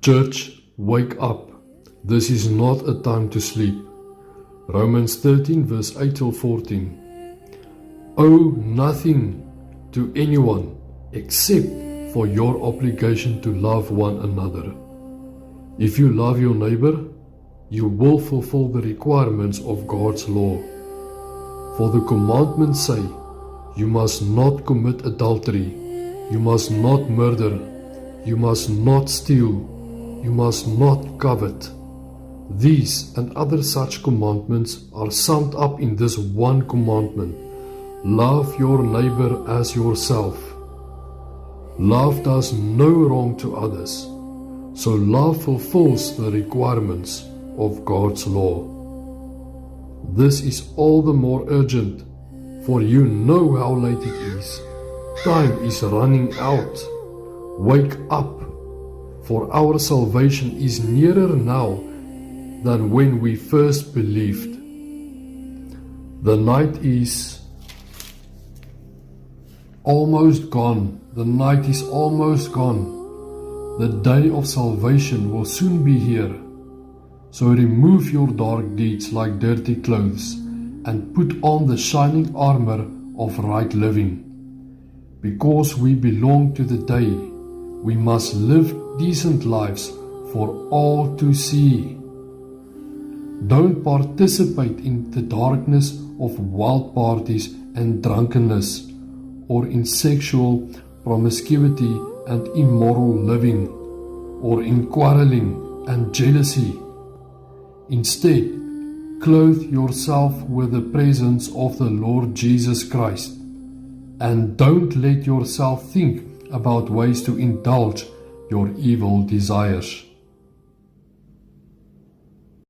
Church, wake up. This is not a time to sleep. Romans 13 verse 8 till 14. Owe nothing to anyone except for your obligation to love one another. If you love your neighbor, you will fulfill the requirements of God's law. For the commandments say, you must not commit adultery, you must not murder, you must not steal, you must not covet. These and other such commandments are summed up in this one commandment: love your neighbor as yourself. Love does no wrong to others, so love fulfills the requirements of God's law. This is all the more urgent, for you know how late it is. Time is running out. Wake up, for our salvation is nearer now than when we first believed. The night is almost gone. The night is almost gone. The day of salvation will soon be here. So remove your dark deeds like dirty clothes and put on the shining armor of right living. Because we belong to the day, we must live decent lives for all to see. Don't participate in the darkness of wild parties and drunkenness, or in sexual promiscuity and immoral living, or in quarreling and jealousy. Instead, clothe yourself with the presence of the Lord Jesus Christ, and don't let yourself think about ways to indulge your evil desires.